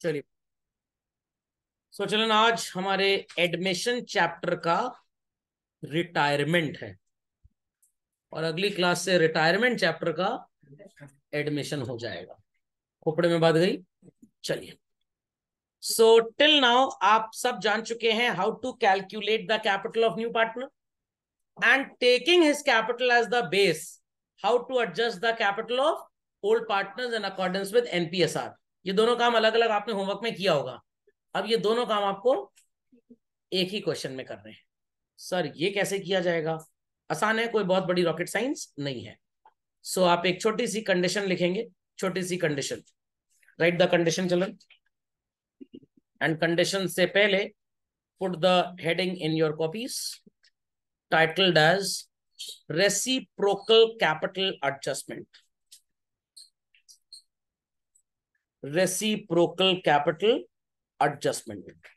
चलिए, सो चलन आज हमारे एडमिशन चैप्टर का रिटायरमेंट है और अगली क्लास से रिटायरमेंट चैप्टर का एडमिशन हो जाएगा। खोपड़े में बात गई। चलिए, सो टिल नाउ आप सब जान चुके हैं how to calculate the capital of new partner and taking his capital as the base, how to adjust the capital of old partners in accordance with NPSR. ये दोनों काम अलग अलग आपने होमवर्क में किया होगा। अब ये दोनों काम आपको एक ही क्वेश्चन में करने हैं। सर ये कैसे किया जाएगा? आसान है, कोई बहुत बड़ी रॉकेट साइंस नहीं है। सो आप एक छोटी सी कंडीशन लिखेंगे, छोटी सी condition, write the condition children, and condition से पहले put the heading in your copies titled as reciprocal capital adjustment. Reciprocal capital adjustment.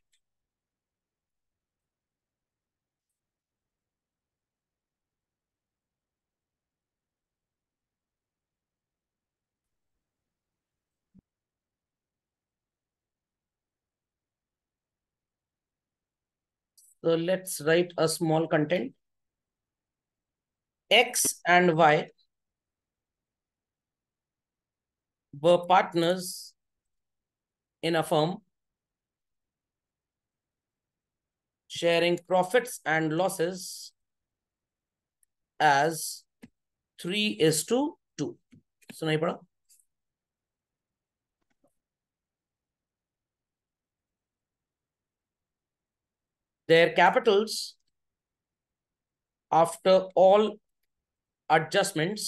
So let's write a small content. X and Y were partners in a firm, sharing profits and losses as 3:2। सुनाई पड़ा? Their capitals after all adjustments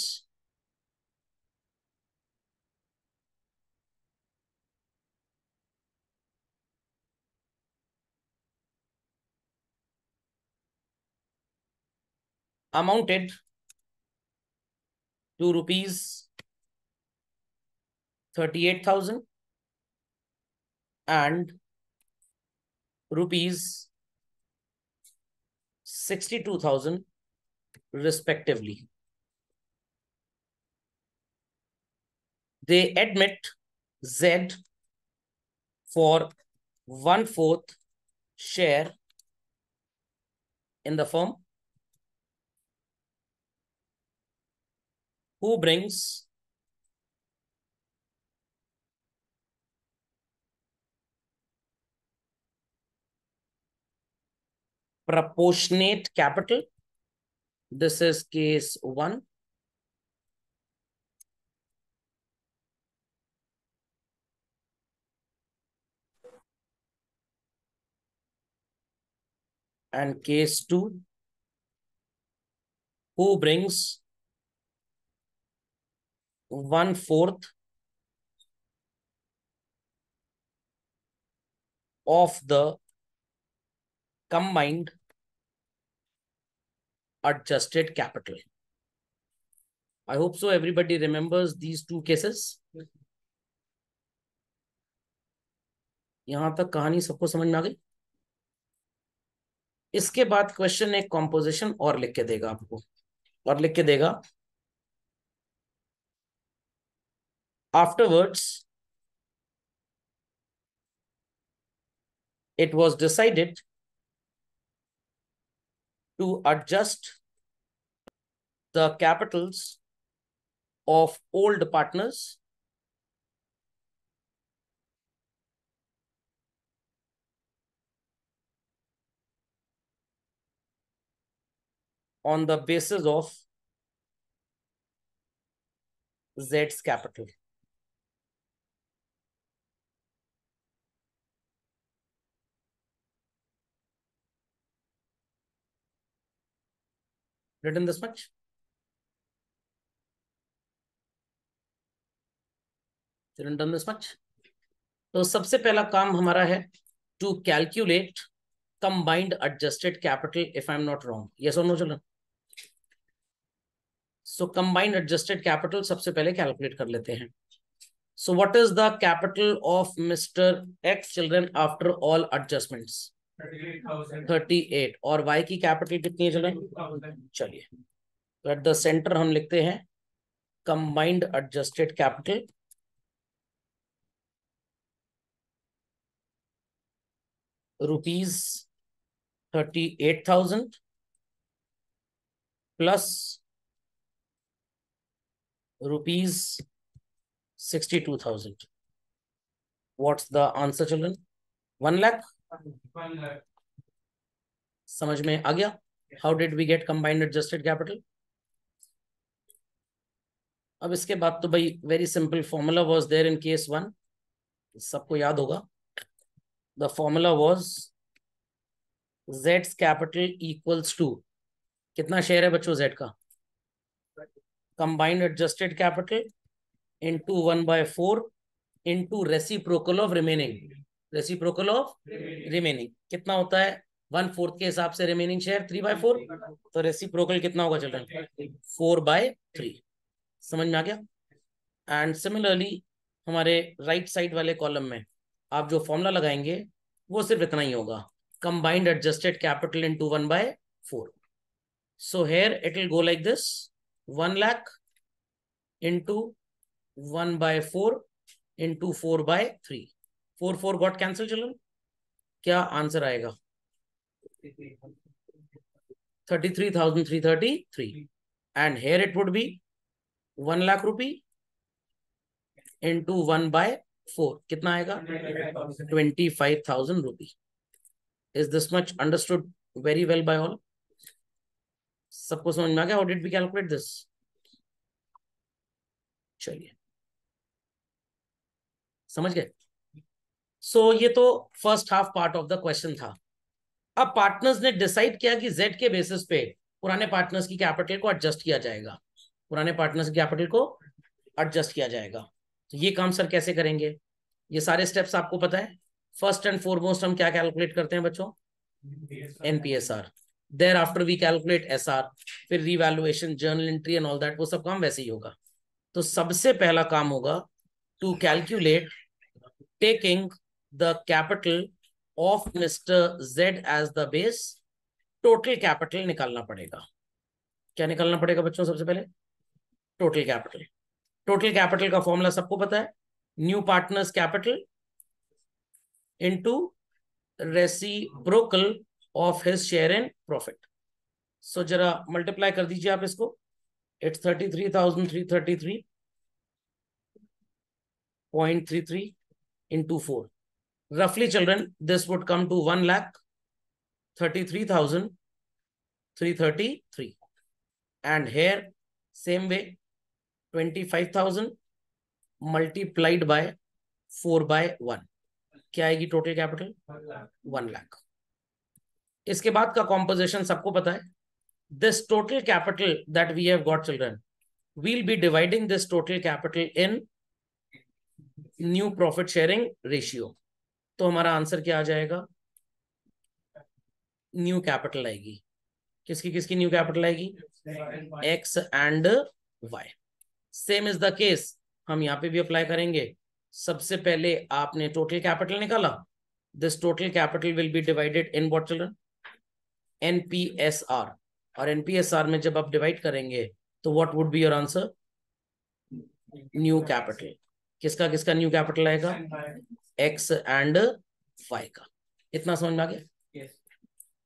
amounted to rupees 38,000 and rupees 62,000 respectively. They admit Z for 1/4 share in the firm, who brings proportionate capital. This is case 1. And case 2, who brings 1/4 of the combined adjusted capital. I hope so everybody remembers these two cases. यहां तक कहानी सबको समझ में आ गई? इसके बाद question एक कॉम्पोजिशन और लिख के देगा आपको, और लिख के देगा afterwards it was decided to adjust the capitals of old partners on the basis of Z's capital. Written this much? Written this much? तो सबसे पहला काम हमारा है to calculate combined adjusted capital, if I am not wrong. Yes और no children? So combined adjusted capital सबसे पहले calculate कर लेते हैं। So what is the capital of mister X children after all adjustments? 38। और वाई की capital कितनी है चिल्ड्रन? चलिए, तो एट द सेंटर हम लिखते हैं combined adjusted capital rupees 38,000 plus rupees 62,000. What's the answer children? 1 lakh. समझ में आ गया? How did we get combined adjusted capital? अब इसके बाद तो भाई very simple formula was there in case 1, सबको याद होगा. द फॉर्मूला वाज जेड्स कैपिटल इक्वल्स टू, कितना शेयर है बच्चों जेड का? Combined adjusted capital into 1/4 into reciprocal of remaining. Reciprocal of remaining कितना होता है? 1/4 के हिसाब से रिमेनिंग शेयर 3/4. तो रेसिप्रोकल कितना होगा चिल्ड्रन? 4/3. समझ में आ गया? एंड सिमिलरली हमारे राइट साइड वाले कॉलम में आप जो फॉर्मूला लगाएंगे वो सिर्फ इतना ही होगा, combined adjusted capital into 1/4. So here it will go like this, 1 lakh into 1/4 into 4/3. 4 got cancelled children. क्या आंसर आएगा? 33,333. And here it would be 1 lakh rupee into 1/4. कितना आएगा? 25,000 rupee. Is this much understood very well by all? सबको समझ में आ गया? How did we calculate this? चलिए समझ गए. सो ये तो first half part of the question था. अब पार्टनर्स ने डिसाइड किया कि जेड के बेसिस पे पुराने पार्टनर्स की कैपिटल को एडजस्ट किया जाएगा. पुराने पार्टनर्स की कैपिटल को एडजस्ट किया जाएगा. तो ये काम सर कैसे करेंगे? ये सारे स्टेप्स आपको पता है. फर्स्ट एंड फॉरमोस्ट हम क्या कैलकुलेट करते हैं बच्चों? NPSR. Thereafter we calculate SR, फिर revaluation, journal entry and all that, वो सब काम वैसे ही होगा. तो सबसे पहला काम होगा to calculate taking the capital of mister Z as the base. Total capital निकालना पड़ेगा. क्या निकालना पड़ेगा बच्चों? सबसे पहले टोटल कैपिटल. टोटल कैपिटल का फॉर्मूला सबको पता है, new partners capital into reciprocal of his share in profit. So जरा मल्टीप्लाई कर दीजिए आप इसको. It's 33,333.33 into 4. Roughly children, this would come to 1,33,333. And here same way 25,000 multiplied by 4/1. क्या आएगी टोटल कैपिटल? 1 लाख. इसके बाद का कॉम्पोजिशन सबको पता है. This total capital that we have got children, we'll be dividing this total capital in new profit sharing ratio. तो हमारा आंसर क्या आ जाएगा? न्यू कैपिटल आएगी. किसकी किसकी न्यू कैपिटल आएगी? X and Y. Same is the case हम यहां पे भी अप्लाई करेंगे. सबसे पहले आपने टोटल कैपिटल निकाला. This total capital will be divided in what children? NPSR. और एनपीएसआर में जब आप डिवाइड करेंगे तो what would be your answer? New capital. किसका किसका न्यू कैपिटल आएगा? एक्स एंड वाई का. इतना समझ में आ गया?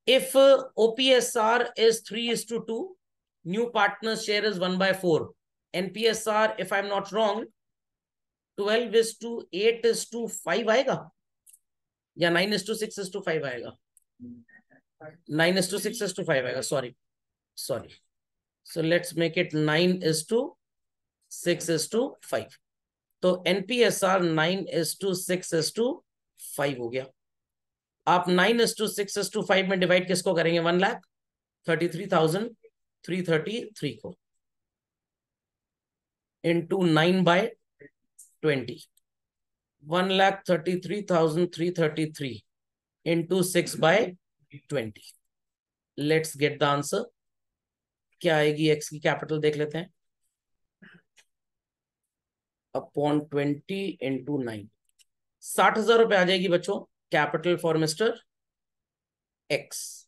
If OPSR is 3:2, new partner's share is 1/4. NPSR, if I'm not wrong, 12:8:5 आएगा या 9:6:5 आएगा? 9:6:5 आएगा. Sorry. So let's make it 9:6:5. तो NPSR 9:6:5 हो गया. आप 9:6:5 में डिवाइड किसको करेंगे? 1,33,333 को into 9/20. 1,33,333 into 6/20. Let's get the answer. क्या आएगी एक्स की कैपिटल? देख लेते हैं. अपॉन 20 इंटू 9, 60,000 रुपए आ जाएगी बच्चों capital for mister X.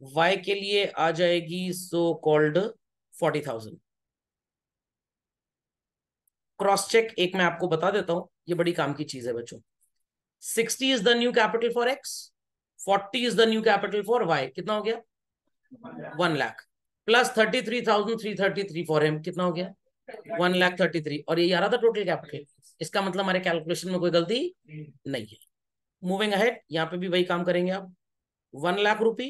Y के लिए आ जाएगी सो कॉल्ड 40,000. क्रॉस चेक एक मैं आपको बता देता हूं, ये बड़ी काम की चीज है बच्चों. 60 is the new capital for X. 40 is the new capital for Y, कितना हो गया 1 लाख, प्लस 33,333 फॉर हिम, कितना हो गया 1,33,000, और ये आ रहा था टोटल कैपिटल। इसका मतलब हमारे कैलकुलेशन में कोई गलती नहीं है। मूविंग अहेड, यहाँ पे भी वही काम करेंगे आप। 1 lakh rupee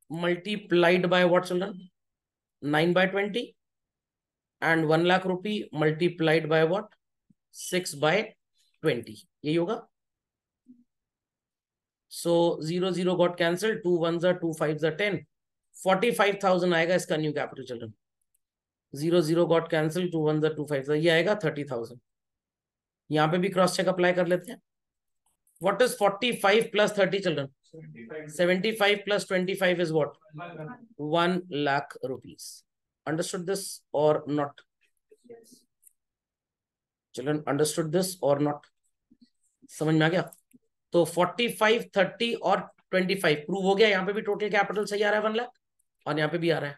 multiplied by what children, 9/20, and 1 lakh rupee multiplied by what, 6/20, यही होगा। So 0 0 got cancelled, 2 1s are 2 5s are 10, 45,000 आएगा इसका new capital children. 0 0 got cancelled, 2 1s are 2 5s are, ये आएगा 30,000। यहाँ पे भी क्रॉस चेक अप्लाई कर लेते हैं। What is 45 plus 30 children? 75 plus 25 is what? 1 lakh rupees. Understood this or not? Children, understood this or not? समझ में आ गया? तो 45, 30 और 25 प्रूव हो गया। यहाँ पे भी टोटल कैपिटल सही आ रहा है 1 लाख, और यहाँ पे भी आ रहा है।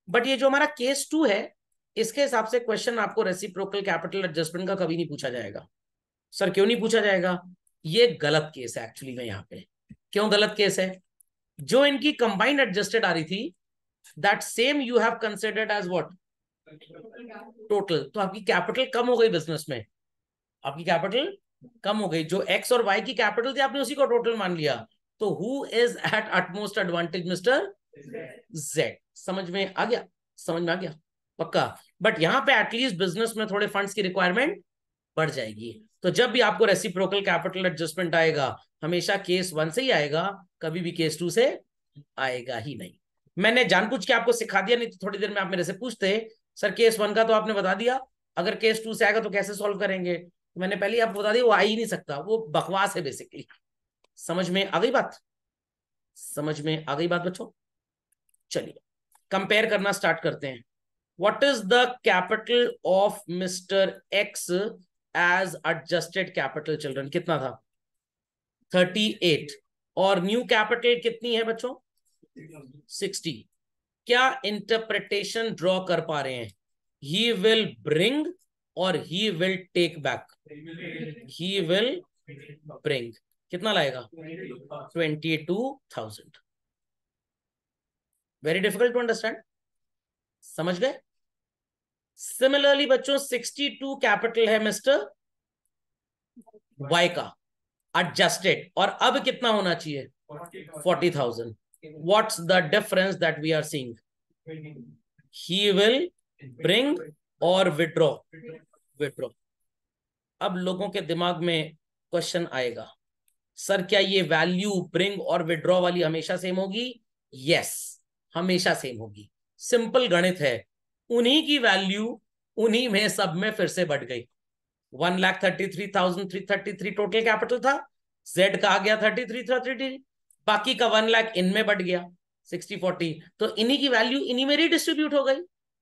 बट ये जो हमारा केस 2 है, इसके हिसाब से क्वेश्चन आपको रेसिप्रोकल कैपिटल एडजस्टमेंट का कभी नहीं पूछा जाएगा। सर क्यों नहीं पूछा जाएगा? ये गलत केस है एक्चुअली में। यहाँ पे क्यों गलत केस है? जो इनकी कंबाइंड एडजस्टेड आ रही थी, that same you have considered as what, total. तो आपकी कैपिटल कम हो गई बिजनेस में, आपकी कैपिटल कम हो गई। जो एक्स और वाई की कैपिटल थी, आपने उसी को टोटल मान लिया। तो who is at utmost advantage? Mister Z. समझ में आ गया? समझ में आ गया पक्का? बट यहाँ पे एटलीस्ट बिजनेस में थोड़े फंड्स की रिक्वायरमेंट बढ़ जाएगी। तो जब भी आपको रेसिप्रोकल कैपिटल एडजस्टमेंट आएगा, हमेशा केस 1 से ही आएगा, कभी भी केस 2 से आएगा ही नहीं। मैंने जानबूझ के आपको सिखा दिया, नहीं तो थोड़ी देर में आप मेरे से पूछते सर केस 1 का तो आपने बता दिया, अगर केस 2 से आएगा तो कैसे सॉल्व करेंगे? तो मैंने पहले ही आपको बता दिया वो आ ही नहीं सकता, वो बकवास है बेसिकली। समझ में आ गई बात? समझ में आ गई बात बच्चों? चलिए कंपेयर करना स्टार्ट करते हैं। What is the capital of Mr. X as adjusted capital children? कितना था? 38। और न्यू कैपिटल कितनी है बच्चों? 60। क्या इंटरप्रिटेशन ड्रॉ कर पा रहे हैं? He will bring और he will take back? He will bring। कितना लाएगा? 22,000। Very difficult to understand. समझ गए? सिमिलरली बच्चों 62 कैपिटल है मिस्टर वाई का एडजस्टेड, और अब कितना होना चाहिए? 40,000। What's the difference that we are seeing? He will bring और विड्रॉ। विड्रॉ। अब लोगों के दिमाग में क्वेश्चन आएगा, सर क्या ये वैल्यू ब्रिंग और विड्रॉ वाली हमेशा सेम होगी? यस, हमेशा सेम होगी। सिंपल गणित है, उन्हीं की वैल्यू उन्हीं में सब में फिर से बढ़ गई। 1,33,333 टोटल कैपिटल था, जेड का आ गया 33,33, बाकी का 1 लाख इनमें बढ़ गया 60-40, तो इन्हीं की वैल्यू इन्हीं में रिडिस्ट्रीब्यूट हो गई।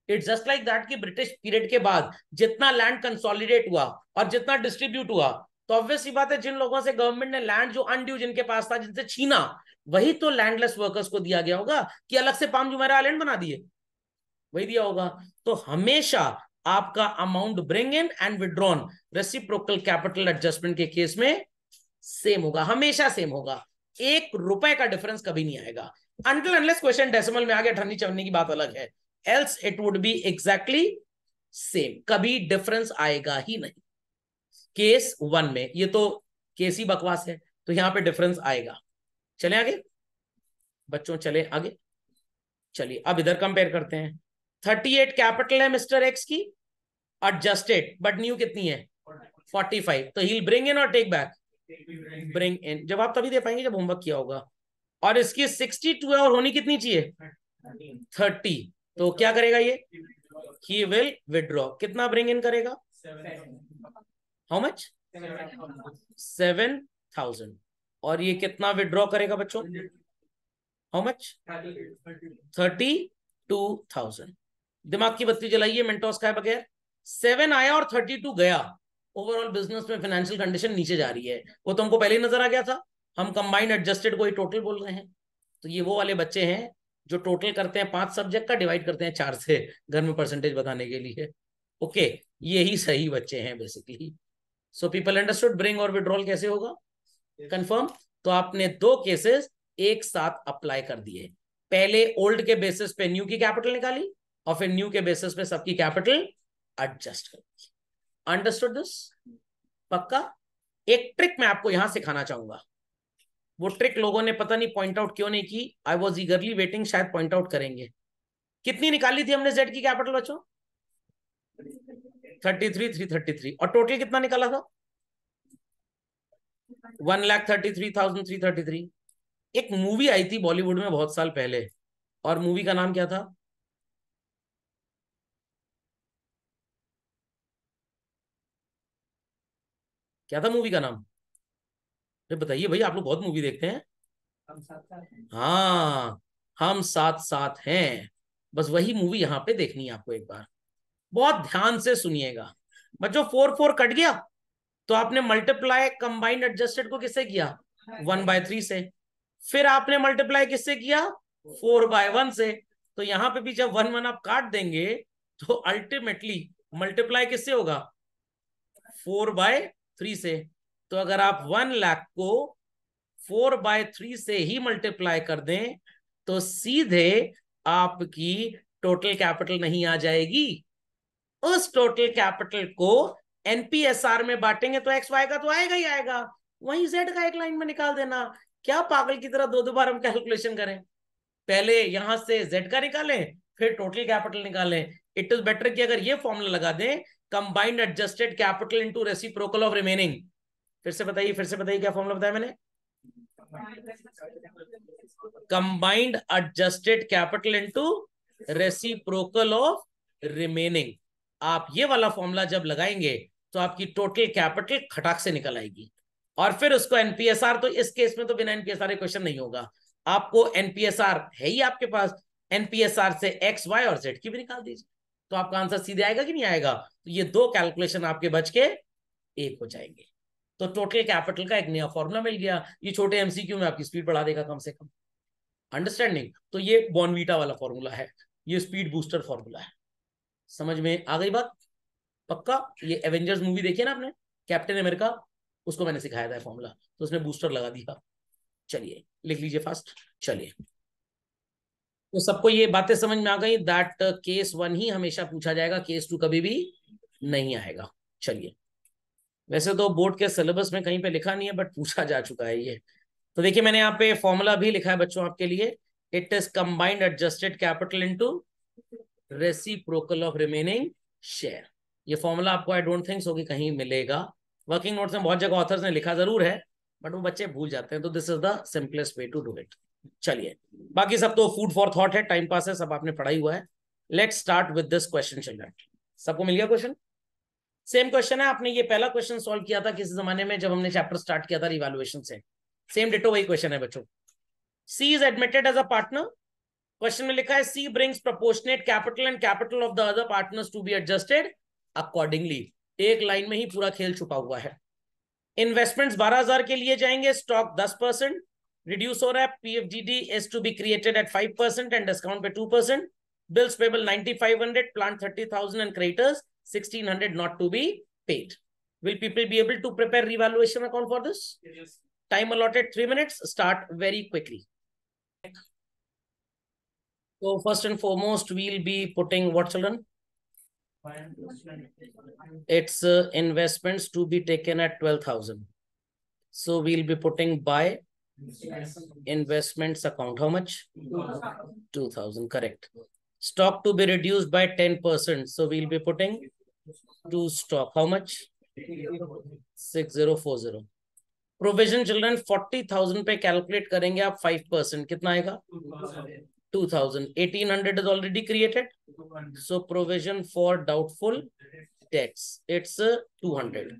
इट्स जस्ट लाइक दैट कि ब्रिटिश पीरियड के बाद जितना लैंड कंसोलिडेट हुआ और जितना डिस्ट्रीब्यूट हुआ, तो ऑब्वियस सी बात है जिन लोगों से गवर्नमेंट ने लैंड जो अनड्यू जिनके पास था, जिनसे छीना, वही तो लैंडलेस वर्कर्स को दिया गया होगा कि अलग से पाम जुमेरा आइलैंड बना दिए, वही दिया होगा। तो हमेशा आपका amount bring in and withdrawn reciprocal capital adjustment के केस में सेम होगा, हमेशा सेम होगा। 1 रुपए का डिफरेंस कभी नहीं आएगा, अनटिल अनलेस क्वेश्चन डेसिमल में आ गया, ठन्नी चवन्नी की बात अलग है, else it would B exactly same, कभी डिफरेंस आएगा ही नहीं। केस 1 में ये तो केस ही बकवास है, तो यहां पे डिफरेंस आएगा। चले आगे बच्चों, चले आगे। चलिए अब इधर कंपेयर करते हैं। 38 कैपिटल है मिस्टर एक्स की एडजस्टेड, बट न्यू कितनी है? 45। तो ही ब्रिंग इन और टेक बैक? Bring in. जवाब तभी दे पाएंगे जब होमवर्क किया होगा। और इसकी 62 है और होनी कितनी चाहिए? 30। तो क्या करेगा ये? He will withdraw. कितना ब्रिंग इन करेगा? How much? 7,000। और ये कितना विड्रॉ करेगा बच्चों? How much? 32,000। दिमाग की बत्ती जलाइए, मेंटोस खाए बगैर। 7 आया और 32 गया। ओवरऑल बिजनेस में फाइनेंशियल कंडीशन नीचे जा रही है, वो तो हमको पहले ही नजर आ गया था। हम कंबाइंड एडजस्टेड को ही टोटल बोल रहे हैं। तो ये वो वाले बच्चे हैं जो टोटल करते हैं 5 सब्जेक्ट का, डिवाइड करते हैं 4 से घर में परसेंटेज बताने के लिए। ओके, यही सही बच्चे हैं basically. So people understood bring और विड्रॉल कैसे होगा? कंफर्म? तो आपने दो केसेस एक साथ अप्लाई कर दिए। पहले ओल्ड के बेसिस पे न्यू की कैपिटल निकाली और फिर न्यू के बेसिस पे सबकी कैपिटल एडजस्ट कर दी। Understood this? पक्का? एक ट्रिक मैं आपको यहां सिखाना चाहूंगा, वो ट्रिक लोगों ने पता नहीं पॉइंट आउट क्यों नहीं की। आई वॉज ईगरली वेटिंग, शायद पॉइंट आउट करेंगे। कितनी निकाली थी हमने जेड की कैपिटल बच्चों? 33,333। और टोटल कितना निकाला था? 1,33,333। एक मूवी आई थी बॉलीवुड में बहुत साल पहले, और मूवी का नाम क्या था? क्या था मूवी का नाम? अरे बताइए भाई, आप लोग बहुत मूवी देखते हैं। हाँ, हम साथ साथ हैं। बस वही मूवी यहाँ पे देखनी है आपको एक बार। बहुत ध्यान से सुनिएगा बच्चों। 4 4 कट गया तो आपने मल्टीप्लाई कंबाइंड एडजस्टेड को किससे किया? 1/3 से। फिर आपने मल्टीप्लाई किससे किया? 4/1 से। तो यहां पे भी जब 1 1 आप काट देंगे तो अल्टीमेटली मल्टीप्लाई किससे होगा? 4/3 से। तो अगर आप 1 लाख को 4/3 से ही मल्टीप्लाई कर दें तो सीधे आपकी टोटल कैपिटल नहीं आ जाएगी। उस टोटल कैपिटल को एनपीएसआर में बांटेंगे तो एक्स वाई का तो आएगा ही आएगा, वहीं जेड का एक लाइन में निकाल देना। क्या पागल की तरह दो दो बार हम कैलकुलेशन करें? पहले यहां से जेड का निकालें फिर टोटल कैपिटल निकालें। इट इज बेटर कि अगर ये फॉर्मूला लगा दें, combined adjusted capital into reciprocal of remaining. फिर से बताइए क्या फॉर्मूला बताया मैंने? Combined adjusted capital into reciprocal of remaining. आप ये वाला फॉर्मूला जब लगाएंगे तो आपकी टोटल कैपिटल खटाक से निकल आएगी। और फिर उसको एनपीएसआर, तो इस केस में तो बिना एनपीएसआर क्वेश्चन नहीं होगा। आपको एनपीएसआर है ही आपके पास, एनपीएसआर से एक्स वाई और जेड की भी निकाल दीजिए, तो आपका आंसर सीधे आएगा कि नहीं आएगा? तो ये दो कैलकुलेशन आपके बच के एक हो जाएंगे। तो टोटल कैपिटल का एक नया फॉर्मूला मिल गया। ये छोटे एमसीक्यू में आपकी स्पीड बढ़ा देगा कम से कम। अंडरस्टैंडिंग? तो ये बॉर्नवीटा वाला फॉर्मूला है, ये स्पीड बूस्टर फॉर्मूला है। समझ में आ गई बात? पक्का? ये एवेंजर्स मूवी देखी है ना आपने, कैप्टन अमेरिका, उसको मैंने सिखाया था फॉर्मूला, तो उसने बूस्टर लगा दिया। चलिए लिख लीजिए फास्ट। चलिए, तो सबको ये बातें समझ में आ गई दैट केस 1 ही हमेशा पूछा जाएगा, केस 2 कभी भी नहीं आएगा। चलिए, वैसे तो बोर्ड के सिलेबस में कहीं पे लिखा नहीं है बट पूछा जा चुका है ये। तो देखिए मैंने यहाँ पे फॉर्मूला भी लिखा है बच्चों आपके लिए। It is combined adjusted capital into reciprocal of remaining share. ये फॉर्मूला आपको आई डोंट थिंक सो कि कहीं मिलेगा। वर्किंग नोट्स में बहुत जगह ऑथर्स ने लिखा जरूर है बट वो बच्चे भूल जाते हैं, तो this is the simplest way to do it. चलिए, बाकी सब तो फूड फॉर थॉट है, टाइम पास है, सब आपने पढ़ाई हुआ है। Let's start with this question children. सबको मिल गया क्वेश्चन? सेम क्वेश्चन है, आपने ये पहला क्वेश्चन सॉल्व किया था किसी जमाने में जब हमने चैप्टर स्टार्ट किया था रिवैल्यूएशन से। सेम डिटो वही क्वेश्चन है बच्चों। C is admitted as a partner. Question में लिखा है C brings proportionate capital and capital of the other partners to be adjusted accordingly. एक लाइन में ही पूरा खेल छुपा हुआ है। इन्वेस्टमेंट्स 12,000 के लिए जाएंगे, स्टॉक 10% रिड्यूस हो रहा है, PFGD is to be created at 5% and discount पे 2%, bills payable 9,500, plant 30,000 and creditors 1,600 not to be paid. Will people be able to prepare revaluation account for this? Yes. Time allotted 3 minutes. Start very quickly. So first and foremost, we'll be putting what, children? It's investments to be taken at 12,000. So we'll be putting by investments account. How much? 2,000. Correct. Stock to be reduced by 10%. So we'll be putting to stock. How much? 6040. Provision children 40,000 पे calculate करेंगे आप 5%, कितना आएगा? 2,000. 1,800 is already created, so provision for doubtful debts it's 200.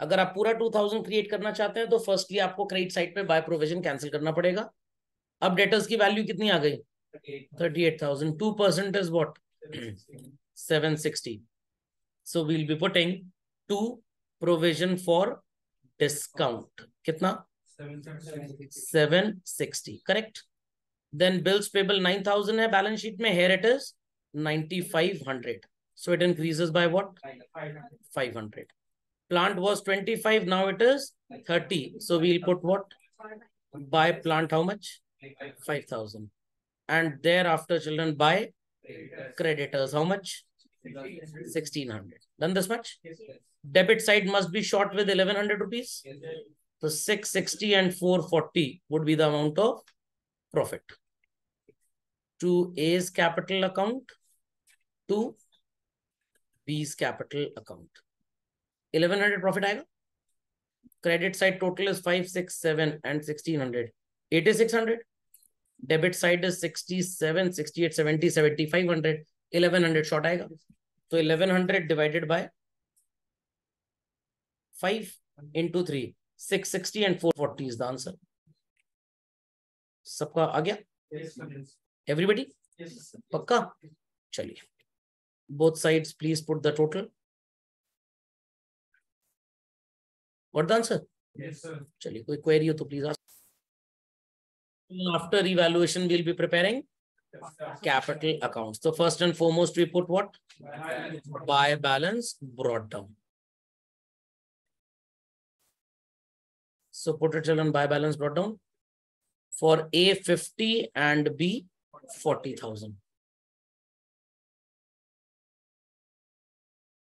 अगर आप पूरा 2,000 create करना चाहते हैं तो फर्स्टली आपको क्रेडिट साइड पे बाय प्रोविजन कैंसिल करना पड़ेगा। अब डेटर्स की वैल्यू कितनी आ गई? 38,000. 2% is what? 760. So we'll be putting to provision for discount, कितना? 760. करेक्ट. देन बिल्स पेबल 9,000 है बैलेंस शीट में, here it is 9,500, so it increases by what? 500. Plant was 25, now it is 30, so we'll put what? Buy plant how much? 5,000. And thereafter, children, buy creditors how much? 1,600. Done this much? Debit side must be short with 1,100 rupees. So 660 and 440 would be the amount of profit. To A's capital account, to B's capital account. 1,100 profit आएगा. Credit side total is 567 and 1,600. 8,600. Debit side is 67, 68, 70, 7,500. 1,100 short आएगा. So 1,100 divided by 5 into 3. 660 and 440 is the answer. सबका आ गया? Everybody? पक्का? चलिए. Both sides, please put the total. What the answer? Yes, sir. चलिए, कोई query हो तो please ask. After evaluation, we'll be preparing capital accounts. So first and foremost, we put what? Buy balance brought down. So put it children, buy balance brought down. For A 50 and B 40,000.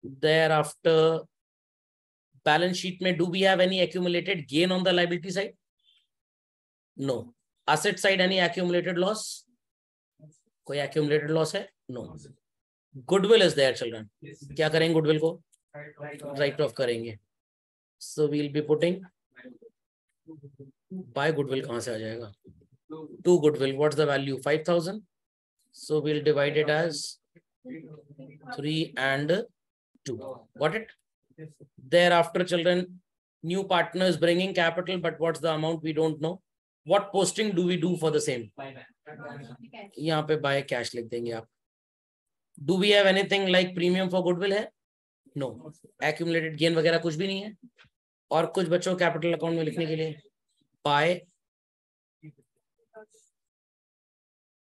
Thereafter, balance sheet mein, do we have any accumulated gain on the liability side? No. Asset side, any accumulated loss? कोई accumulated loss है? No. Goodwill is there, children. क्या करेंगे goodwill को? Write off करेंगे. So we'll be putting buy goodwill कहाँ से आ जाएगा? 2 goodwill. What's the value? 5,000. So we'll divide it as 3 and 2. Got it? Thereafter, children, new partner is bringing capital, but what's the amount? We don't know. What posting do we do for the same? यहाँ पे buy cash लिख देंगे आप. Do we have anything like premium for goodwill है? No. Accumulated gain वगैरह कुछ भी नहीं है. और कुछ बच्चों capital account में लिखने के लिए buy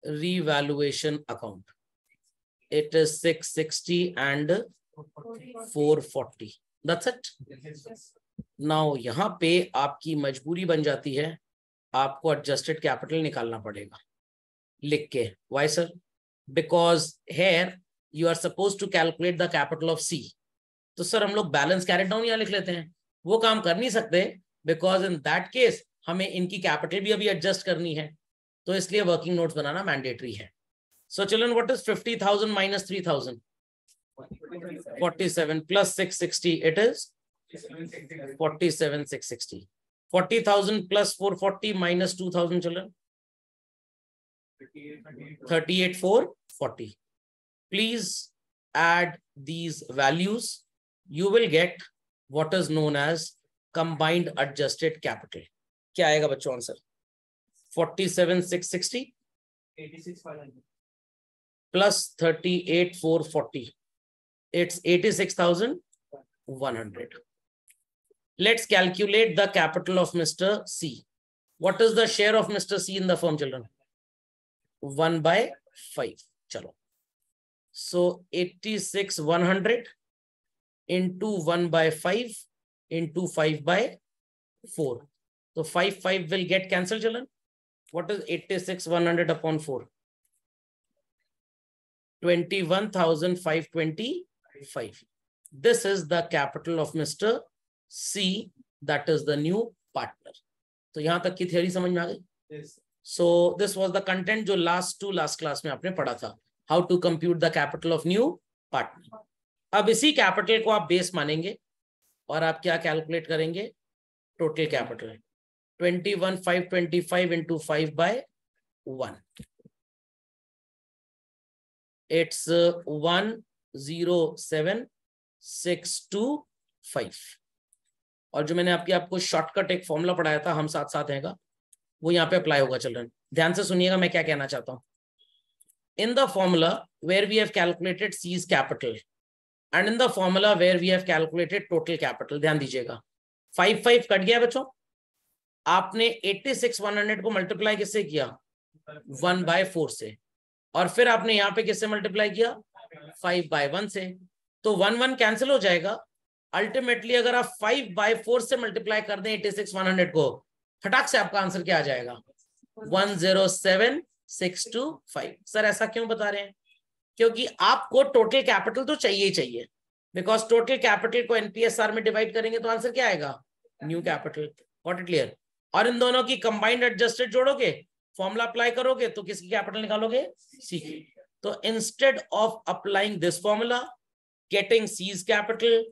revaluation account. It is 660 and 440. That's it. Now यहाँ पे आपकी मजबूरी बन जाती है, आपको adjusted capital निकालना पड़ेगा लिख के. Why sir? Because here you are supposed to calculate the capital of C. तो सर हम लोग balance carried down यहाँ लिख लेते हैं. वो काम कर नहीं सकते because in that case हमें इनकी capital भी अभी adjust करनी है. तो इसलिए working notes बनाना mandatory है. So children, what is 50,000 minus 3,000? 47 plus 660. It is 47,660. 40,000 plus 440 minus 2,000, children. 38,440. Please add these values. You will get what is known as combined adjusted capital. क्या आएगा बच्चों answer? 47,660 plus 38,440. It's 86,100. Let's calculate the capital of Mr. C. What is the share of Mr. C in the firm, children? 1/5. Chalo. So 86,100 into 1/5 into 5/4. So 5 will get cancelled, children. What is 86,100 upon 4? 21,525. This is the capital of Mr. C, that is the new partner. तो यहाँ तक की theory समझ में आ गई? Yes. So this was the content जो last class में आपने पढ़ा था. How to compute the capital of new partner. अब इसी capital को आप base मानेंगे और आप क्या calculate करेंगे? Total capital. 21,525 into 5/1. It's 107,625. और जो मैंने आपको शॉर्टकट एक फॉर्मूला पढ़ाया था, हम साथ साथ हैगा, वो यहाँ पे अप्लाई होगा चिल्ड्रन. ध्यान से सुनिएगा मैं क्या कहना चाहता हूँ. In the formula where we have calculated C's capital and in the formula where we have calculated total capital, ध्यान दीजिएगा, 5 कट गया बच्चों. आपने 86,100 को मल्टीप्लाई किससे किया? 1/4 से. और फिर आपने यहाँ पे किससे मल्टीप्लाई किया? 5/1 से. तो 1 कैंसिल हो जाएगा. अल्टीमेटली अगर आप 5/4 से मल्टीप्लाई कर दें 86,100 को, फटाक से आपका आंसर क्या आ जाएगा? 107,625। सर ऐसा क्यों बता रहे हैं? क्योंकि आपको टोटल कैपिटल तो चाहिए ही चाहिए, बिकॉज टोटल कैपिटल को एनपीएसआर में डिवाइड करेंगे तो आंसर क्या आएगा? New capital. Got it clear? और इन दोनों की कंबाइंड एडजस्टेड जोड़ोगे, फॉर्मूला अप्लाई करोगे तो किसकी कैपिटल निकालोगे? सी की। तो instead of applying this formula, getting C's capital,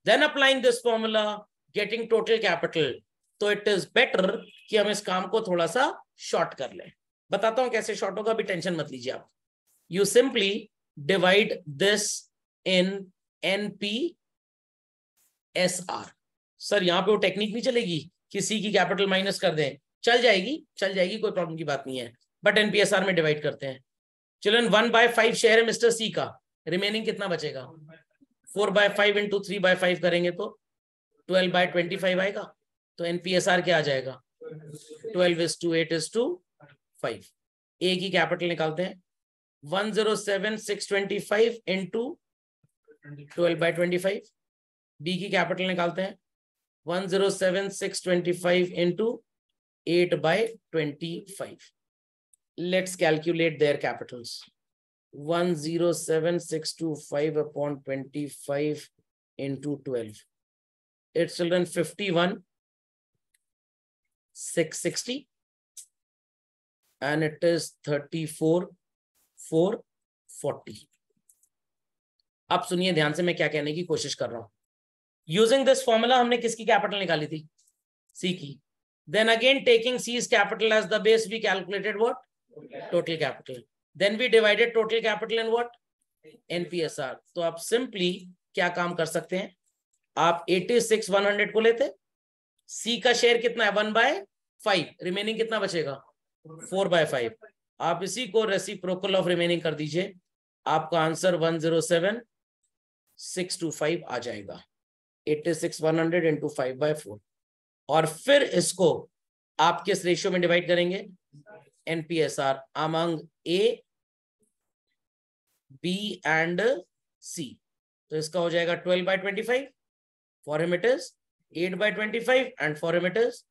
then applying this formula, getting total capital, तो इट इज बेटर कि हम इस काम को थोड़ा सा शॉर्ट कर लें। बताता हूं कैसे शॉर्ट होगा, अभी टेंशन मत लीजिए आप। You simply divide this in एनपीएसआर। Sir यहां पे वो टेक्निक नहीं चलेगी कि सी की कैपिटल माइनस कर दें? चल जाएगी, चल जाएगी, कोई प्रॉब्लम की बात नहीं है, बट एनपीएसआर में डिवाइड करते हैं। चिल्ड्रन 1/5 शेयर है मिस्टर सी का, रिमेनिंग कितना बचेगा? 4/5 इंटू 3/5 करेंगे तो 12/25 आएगा। तो एनपीएसआर क्या आ जाएगा? 12:8:5। ए की कैपिटल निकालते हैं, 107,625 इंटू 12/25। बी की कैपिटल निकालते हैं, 107,625 into 8/25। Let's calculate their capitals. 107,625 upon 25 into 12. It's children 51,660 and it is 34,440. अब सुनिए ध्यान से मैं क्या कहने की कोशिश कर रहा हूं। यूजिंग दिस फॉर्मूला हमने किसकी कैपिटल निकाली थी? सी की। Then again taking C's capital as the base, we calculated what? Total capital. Then we divided total capital in what? NPSR. तो आप सिंपली क्या काम कर सकते हैं? आप 86,100 को लेते, C का शेयर कितना है? 1/5, रिमेनिंग कितना बचेगा? 4/5। आप इसी को रेसिप्रोकल ऑफ रिमेनिंग कर दीजिए, आपका आंसर 107,625 आ जाएगा। 86,100 इंटू 5/4। और फिर इसको आप किस रेशियो में डिवाइड करेंगे? NPSR among A, B and C. तो इसका हो जाएगा 12/25, for him it is 8/25 and for him it is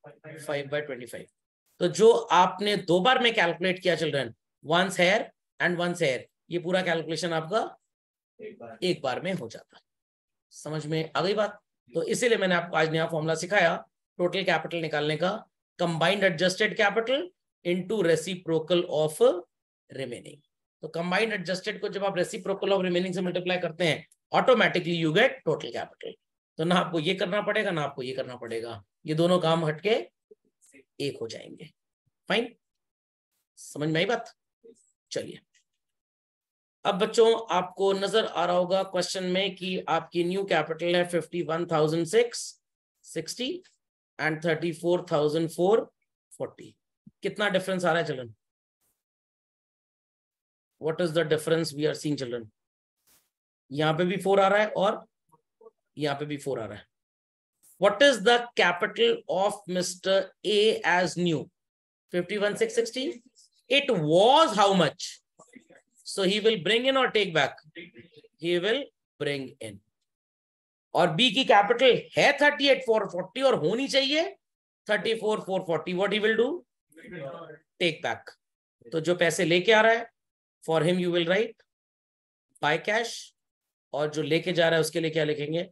5/25। तो जो आपने दो बार में कैलकुलेट किया children, once here and once here, ये पूरा कैलकुलेशन आपका एक बार में हो जाता। समझ में आ गई बात? तो इसीलिए मैंने आपको आज नया फॉर्मूला सिखाया टोटल कैपिटल निकालने का, combined adjusted capital into reciprocal of remaining. तो कंबाइंड एडजस्टेड को जब आप रेसिप्रोकल ऑफ रिमेनिंग से मल्टीप्लाई करते हैं, automatically you get total capital. तो ना आपको ये करना पड़ेगा ना आपको ये करना पड़ेगा, ये दोनों काम हटके एक हो जाएंगे। फाइन, समझ में आई बात? चलिए, अब बच्चों आपको नजर आ रहा होगा क्वेश्चन में कि आपकी न्यू कैपिटल है 51,660 एंड 34,440। कितना डिफरेंस आ रहा है children? What is the difference we are seeing children? यहां पे भी 4 आ रहा है और यहां पे भी 4 आ रहा है। What is the capital of mister A as new? 51,660। It was how much? So he will bring in or take back? He will bring in. और B की कैपिटल है 38,440 और होनी चाहिए 34,440. What he will do? Take back. तो जो पैसे लेके आ रहा है, for him you will write by cash, और जो लेके जा रहा है उसके लिए क्या लिखेंगे?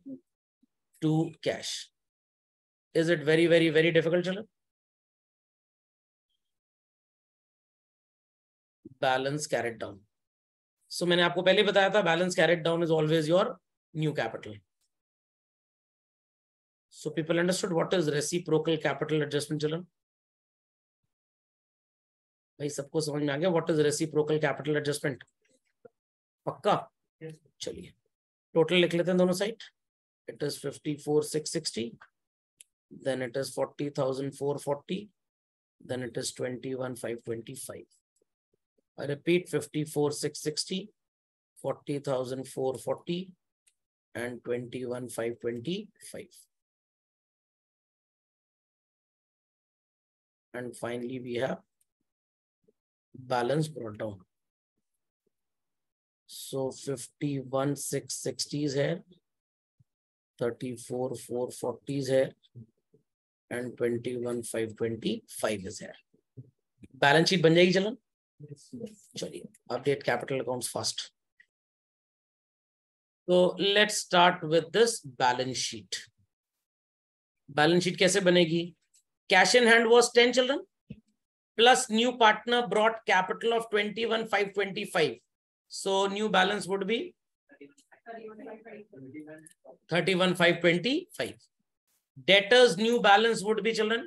To cash. Is it very very very difficult children? Balance carried down. So मैंने आपको पहले बताया था balance carried down is always your new capital. So people understood what is reciprocal capital adjustment children? भाई सबको समझ में आ गया what is reciprocal capital adjustment? पक्का? चलिए टोटल लिख लेते हैं दोनों side. It is 54,660, then it is 40,440, then it is 21,525. I repeat, 54,660, 40,440 and 21,525. And finally we have balance brought down. So 51,660 is here, 34,440 is here, and 21,525 is here. Balance sheet बन जाएगी चलन? चलिए अपडेट कैपिटल अकाउंट्स फास्ट. तो let's start with this balance sheet. Balance sheet कैसे बनेगी? Cash in hand was 10 children plus new partner brought capital of 21,525. So new balance would be 31,525. Debtors new balance would be children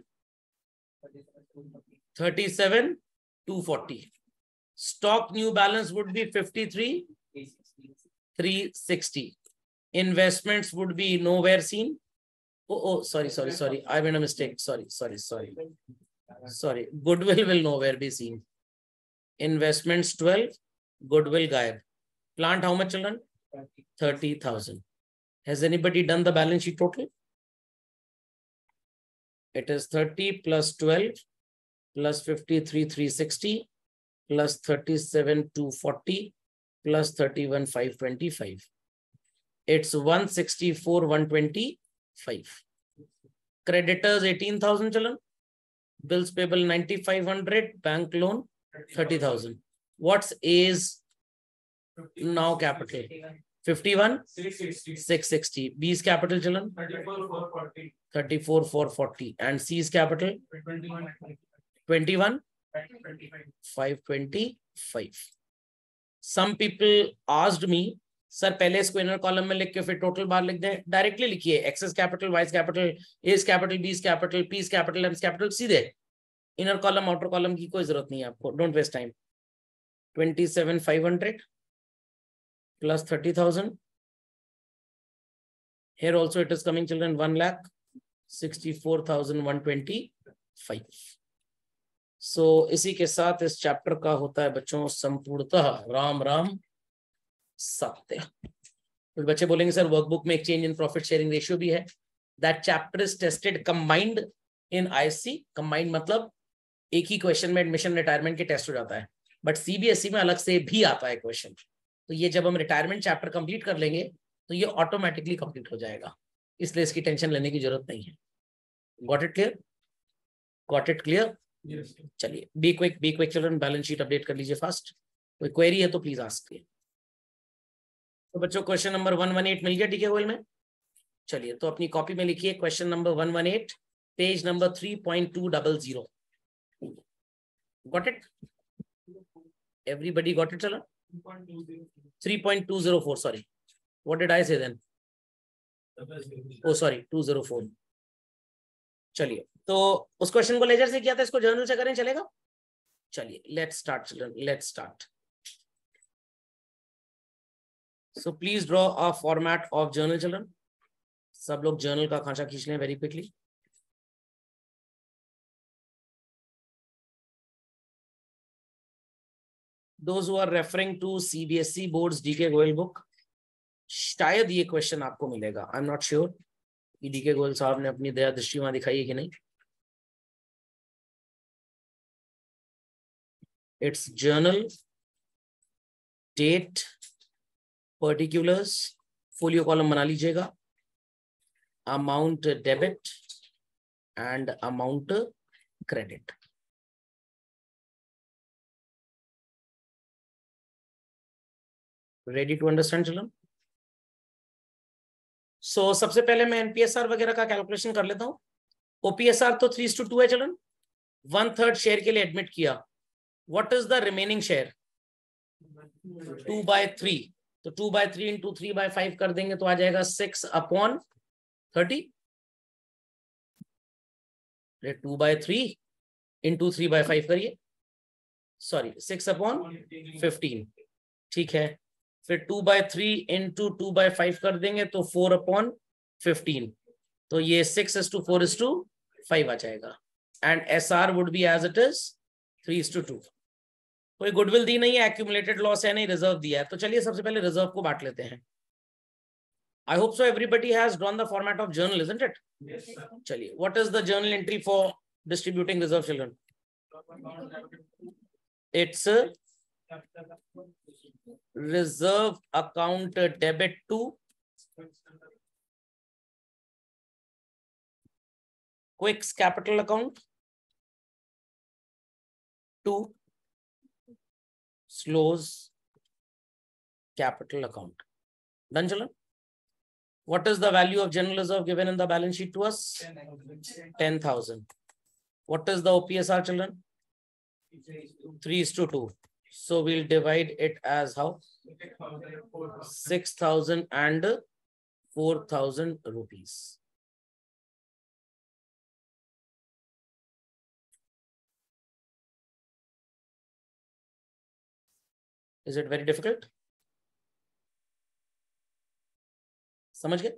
37,240. Stock new balance would be 53,360. Investments would be nowhere seen. Oh, sorry. I made a mistake. Sorry. Goodwill will nowhere be seen. Investments 12. Goodwill gayab. Plant how much children? 30,000. Has anybody done the balance sheet total? It is 30 plus 12 plus 53,360 plus 37,240 plus 31,525. It's 164,125. Creditors 18,000 children. Bills payable 9,500. Bank loan 30,000. What's A's now capital? 51,660. B's capital children 34,440. And C's capital 21,525. Some people asked me, sir पहले इसको inner column में लिख के फिर total बार लिख दें. Directly लिखिए X's capital, Y's capital, S capital, B's capital, P's capital, M's capital, सीधे इनर कॉलम आउटर कॉलम की कोई जरूरत नहीं है आपको. Don't waste time. 27,500 plus 30,000. Here also it is coming children 1,64,125. So इसी के साथ इस चैप्टर का होता है बच्चों संपूर्णतः राम राम सत्य. कुछ बच्चे बोलेंगे सर वर्कबुक में एक change in profit sharing ratio भी है. That chapter is tested combined in ISC. Combined मतलब एक ही क्वेश्चन में एडमिशन रिटायरमेंट के टेस्ट हो जाता है, बट सीबीएसई में अलग से भी आता है क्वेश्चन. तो ये जब हम रिटायरमेंट चैप्टर कंप्लीट कर लेंगे तो ये ऑटोमेटिकली कंप्लीट हो जाएगा, इसलिए इसकी टेंशन लेने की जरूरत नहीं है. Got it clear? Got it clear? चलिए be quick children. Balance sheet update कर लीजिए फास्ट. कोई क्वेरी है तो प्लीज आस्क. तो बच्चों क्वेश्चन नंबर 118 मिल गया डीके गोयल में. चलिए तो अपनी कॉपी में लिखिए question number 118, page number 3.200. Got it? Everybody got it? चलो 3.204. सॉरी, व्हाट डिड आई से देन? ओ सॉरी 204. चलिए तो उस क्वेश्चन को लेजर से किया था, इसको जर्नल से करें चलेगा? चलिए let's start children, let's start. So please draw a format of journal children. सब लोग जर्नल का खांचा खींच लें very quickly. Those who are referring to CBSE boards DK Goyal book, शायद ये क्वेश्चन आपको मिलेगा. आई एम नॉट श्योर कि DK गोयल साहब ने अपनी दया दृष्टि वहां दिखाई है कि नहीं. It's journal, date, particulars, folio column बना लीजिएगा, amount debit and amount credit. Ready to understand children? So सबसे पहले मैं एनपीएसआर वगैरह का कैलकुलेशन कर लेता हूं. ओपीएसआर तो 3:2 है चिल्ड्रन. 1/3 शेयर के लिए एडमिट किया. What is the remaining share? 2/3. तो 2/3 इंटू 3/5 कर देंगे तो आ जाएगा 6/30. 2/3 इंटू 3/5 करिए, सॉरी 6/15. ठीक है. फिर 2/3 इंटू 2/5 कर देंगे तो 4/15. तो ये 6:4:5 आ जाएगा. And SR would be as it is 3:2. कोई गुडविल दी नहीं है, एक्यूमुलेटेड लॉस है नहीं, रिजर्व दिया है. तो चलिए सबसे पहले रिजर्व को बांट लेते हैं. I hope so everybody has drawn the format of journal, isn't it? चलिए what is the journal entry for distributing reserve children? It's reserve account debit to Quick's capital account, 2 Slow's capital account. Done, children? What is the value of general reserve given in the balance sheet to us? 10,000. What is the OPSR, children? 3:2. So we'll divide it as how? 6,000 and 4,000 rupees. Is it very difficult? समझ गए?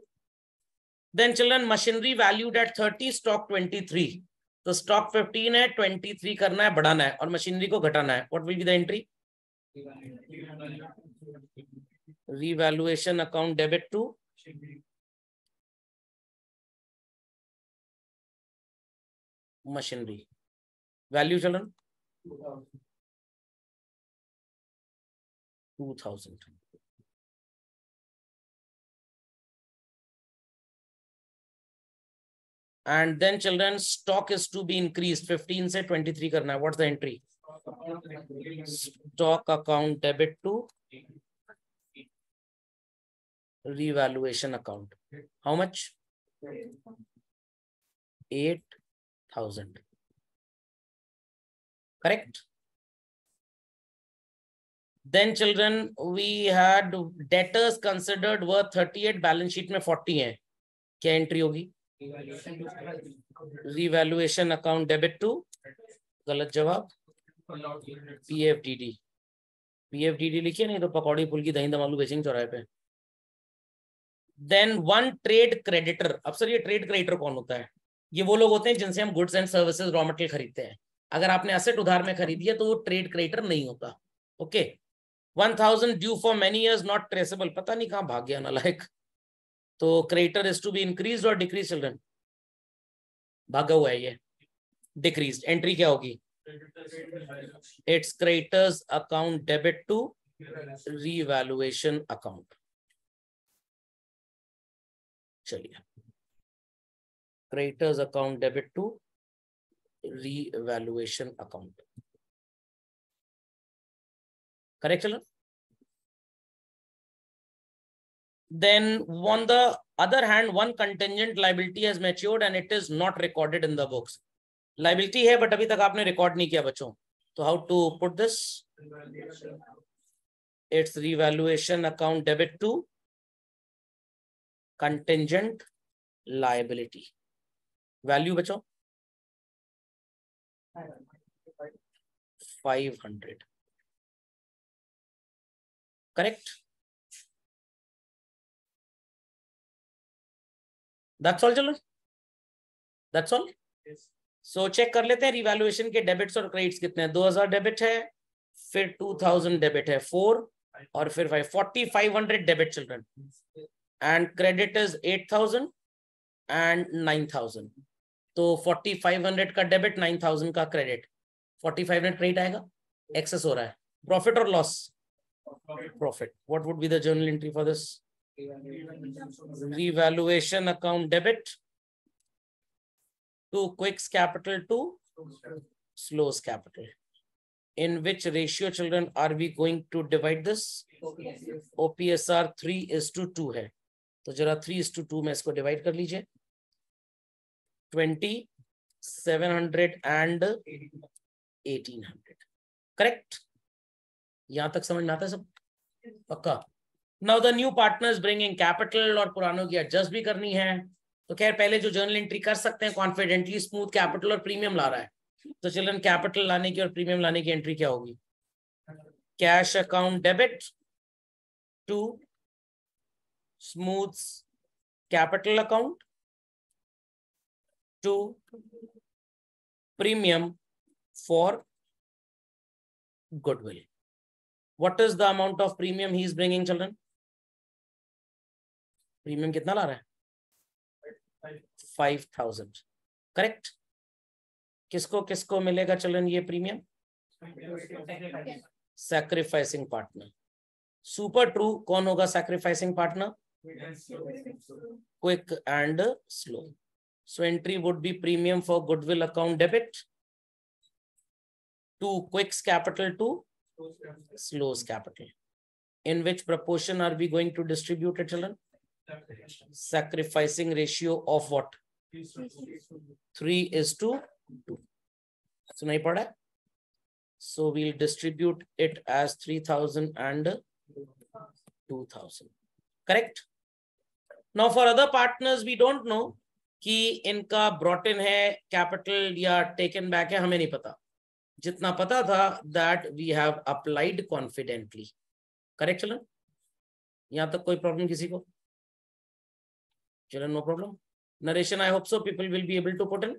Then children, machinery valued at 30, stock 23. तो stock 15 है, 23 करना है, बढ़ाना है और machinery को घटाना है. What will be the entry? Revaluation account debit to machinery. Value children? 2,000. And then children, stock is to be increased. 15 से 23 करना है. What's the entry? Stock account debit to revaluation account. How much? 8,000. Correct? Then children, we had debtors considered worth 38, balance sheet में 40 है. क्या entry होगी? Revaluation account debit to, गलत जवाब, PFDD. PFDD लिखिए, नहीं तो पकौड़ी पुल की दही दम आलू बेचेंगे चौराहे पे. Then one trade creditor. अब सर ये trade creditor कौन होता है? ये वो लोग होते हैं जिनसे हम goods and services raw material खरीदते हैं. अगर आपने asset उधार में खरीदी है तो वो trade creditor नहीं होता. Okay. 1,000 due for many years not traceable. पता नहीं कहाँ भाग गया नालायक. तो creditor is to be increased or decreased children? भागा हुआ है ये. Decreased. Entry क्या होगी? It's creditors account debit to revaluation account. चलिए. Creditors account debit to revaluation account. Correct, children? Then on the other hand, one contingent liability has matured and it is not recorded in the books. Liability है but अभी तक आपने record नहीं किया बच्चों. So how to put this? It's revaluation account debit to contingent liability. Value बच्चों? 500. Correct? That's all children? That's all? Yes. So check कर लेते हैं रिवैल्यूएशन के डेबिट्स और क्रेडिट्स कितने हैं. 2,000 डेबिट है, फिर 2,000 डेबिट है, 4 और फिर 5, 4,500 debit children. And credit is 8,000 and 9,000. तो 4,500 का डेबिट, 9,000 का क्रेडिट. 4,500 क्रेडिट आएगा, एक्सेस हो रहा है. प्रॉफिट और loss? Profit. What would be the journal entry for this? Revaluation account debit to Quick's capital to Slow's capital. In which ratio children are we going to divide this? OPSR 3:2 है. तो जरा 3:2 में इसको divide कर लीजिए. 20, 700 and 1,800. Correct? यहां तक समझ में आता है सब? पक्का? Now the new partner is bringing capital और पुरानों की एडजस्ट भी करनी है. तो खैर पहले जो जर्नल एंट्री कर सकते हैं कॉन्फिडेंटली, स्मूथ कैपिटल और प्रीमियम ला रहा है. तो चिल्ड्रन कैपिटल लाने की और प्रीमियम लाने की एंट्री क्या होगी? Cash account debit to smooth capital account to premium for goodwill. What is the amount of premium he is bringing children? Premium कितना ला रहा है? 5,000. करेक्ट? किसको किसको मिलेगा चिल्ड्रन ये premium? Sacrificing partner. Super true कौन होगा sacrificing partner? Quick and slow. So entry would be premium for goodwill account debit to Quick's capital to Slow's capital. In which proportion are we going to distribute it, children? Sacrificing ratio of what? 3:2. सुनाई पड़ा है? So we'll distribute it as 3,000 and 2,000. Correct? Now for other partners we don't know कि इनका brought in है capital या taken back है, हमें नहीं पता. जितना पता था that we have applied confidently. Correct children? यहाँ तक कोई problem किसी को? Children, no problem. Narration I hope so people will be able to put in.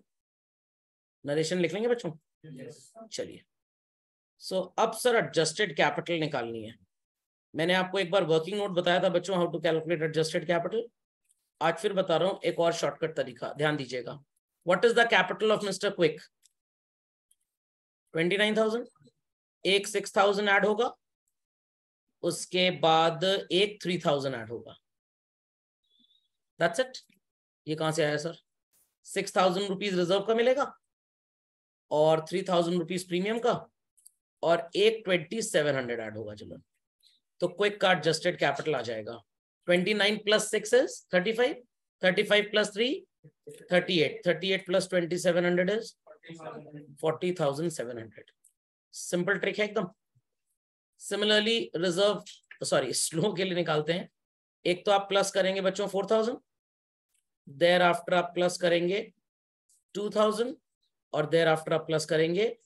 Narration लिख लेंगे बच्चों? Yes. चलिए. So अब सर adjusted capital निकालनी है. मैंने आपको एक बार वर्किंग नोट बताया था बच्चों how to calculate adjusted capital. आज फिर बता रहा हूं एक और शॉर्टकट तरीका, ध्यान दीजिएगा. What is the capital of mister quick? 29,000. एक 6,000 ऐड होगा, उसके बाद एक 3,000 ऐड होगा. That's it. ये कहां से आया सर? 6,000 रुपीज रिजर्व का मिलेगा और 3,000 रुपीज प्रीमियम का और एक 2,700 ऐड होगा. चलो तो क्विक का एडजस्टेड कैपिटल आ जाएगा 29 plus 6 is 35, 35 plus 3 38, 38 plus 2,700 is 40,700. Simple trick है एकदम. सिमिलरली रिजर्व स्लो के लिए निकालते हैं. एक तो आप प्लस करेंगे बच्चों 4,000, देयर आफ्टर आप प्लस करेंगे 2,000 और देयर आफ्टर आप प्लस करेंगे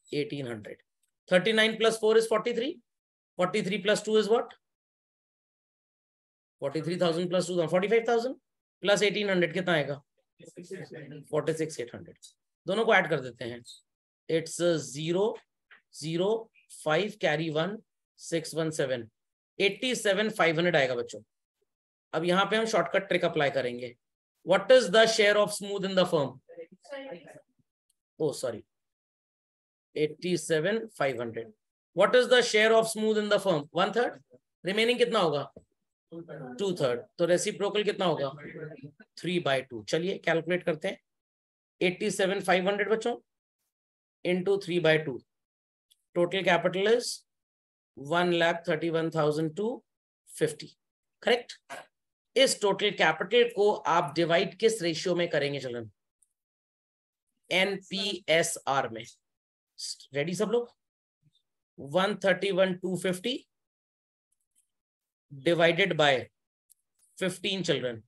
1,800. 39 plus 4 is 43. 43 plus 2 is what? 43,000 plus 2, 45,000 plus 1,800 कितना आएगा? 46,800. दोनों को ऐड कर देते हैं. It's 0, 0, 5 carry 1, 6, 1, 7. 87,500 आएगा बच्चों. अब यहाँ पे हम शॉर्टकट ट्रिक अप्लाई करेंगे. What is the share of smooth in the firm? Oh sorry, 87,500. What is the share of smooth in the firm? 1/3. Remaining कितना होगा? 2/3. तो रेसिप्रोकल कितना होगा? 3/2. चलिए कैलकुलेट करते हैं. 87,500 बच्चों into 3/2. Total capital is 1,31,250. Correct. इस टोटल कैपिटल को आप डिवाइड किस रेशियो में करेंगे चलन? NPSR में. रेडी सब लोग? 131,250 डिवाइडेड बाय 15 चिल्ड्रन.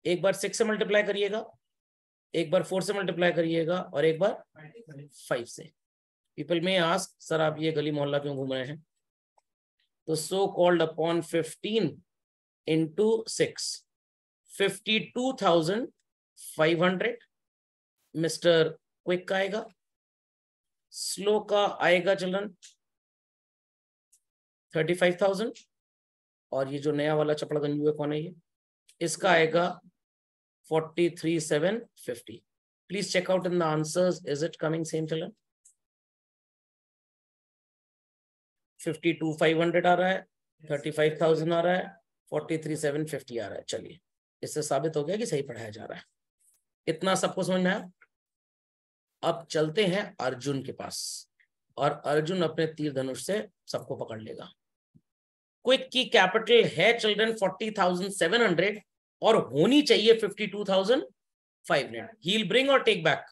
एक बार 6 से मल्टीप्लाई करिएगा, एक बार 4 से मल्टीप्लाई करिएगा और एक बार 5 से. पीपल में आस्क सर आप ये गली मोहल्ला क्यों घूम रहे हैं? तो so called upon 15 into 6, 52,500 mister quick का आएगा. स्लो का आएगा चिल्ड्रन 35,000 और ये जो नया वाला चपड़ा गंजू है कौन है ये? इसका आएगा 43,750. Please check out in the answers. Is it coming same children? 52,500 आ रहा है, 35,000 आ रहा है, 43,750 आ रहा है. चलिए इससे साबित हो गया कि सही पढ़ाया जा रहा है. इतना सबको समझ में आया? अब चलते हैं अर्जुन के पास और अर्जुन अपने तीर धनुष से सबको पकड़ लेगा. क्विक की कैपिटल है चिल्ड्रन 40,700 और होनी चाहिए 52,500. ही विल ब्रिंग और take back?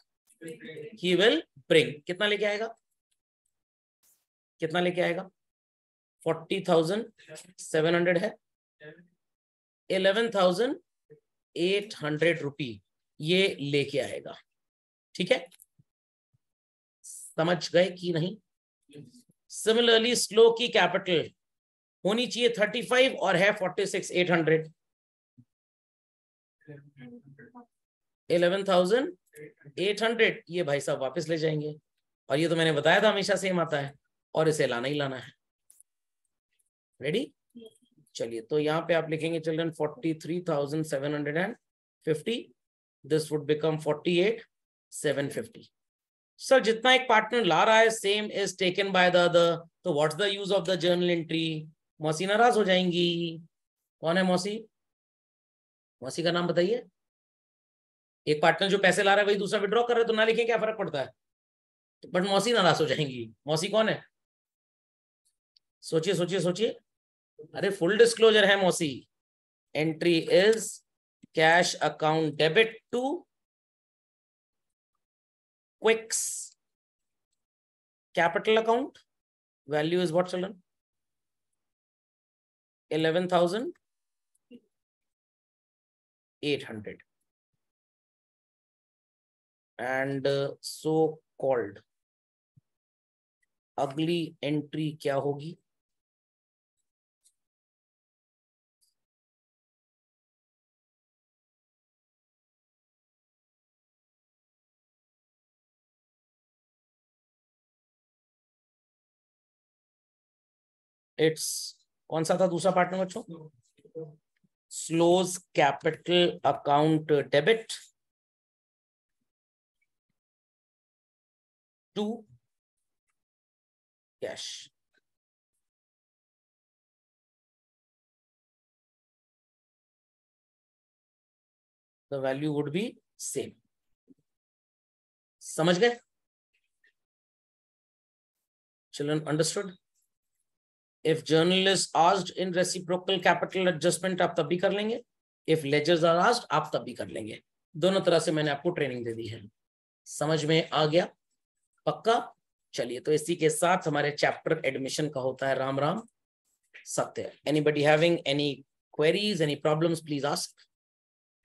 He will bring. कितना लेके आएगा? कितना लेके आएगा? 40,700 है, 11,800 रुपी ये लेके आएगा. ठीक है, समझ गए कि नहीं? सिमिलरली स्लो की कैपिटल होनी चाहिए 35 और है 46,800. 11,800 ये भाई साहब वापस ले जाएंगे और ये तो मैंने बताया था हमेशा सेम आता है और इसे लाना ही लाना है. रेडी? चलिए तो यहाँ पे आप लिखेंगे children 43,750. This would become 48,750. Sir जितना एक पार्टनर ला रहा है same is taken by the other, तो what's the use of the journal entry? मौसी नाराज हो जाएंगी. कौन है मौसी? मौसी का नाम बताइए. एक पार्टनर जो पैसे ला रहा है वही दूसरा विड्रॉ कर रहा है, तो ना लिखें क्या फर्क पड़ता है? बट मौसी नाराज हो जाएंगी। मौसी कौन है? सोचिए सोचिए सोचिए। अरे फुल डिस्क्लोजर है मौसी। Entry is cash account debit to Quick's capital account. Value is what children? 11,800 and so called अगली एंट्री क्या होगी? इट्स कौन सा था दूसरा पार्टनर बच्चों? Slow's capital account debit to cash. The value would be same. समझ गए? Children understood? If journal is asked in reciprocal capital adjustment आप तब भी कर लेंगे, इफ लेजर्स आर आस्क्ड आप तब भी कर लेंगे। दोनों तरह से मैंने आपको ट्रेनिंग दे दी है। समझ में आ गया? पक्का? चलिए, तो इसी के साथ हमारे चैप्टर एडमिशन का होता है राम राम सत्य। Anybody having any queries, any problems, please ask.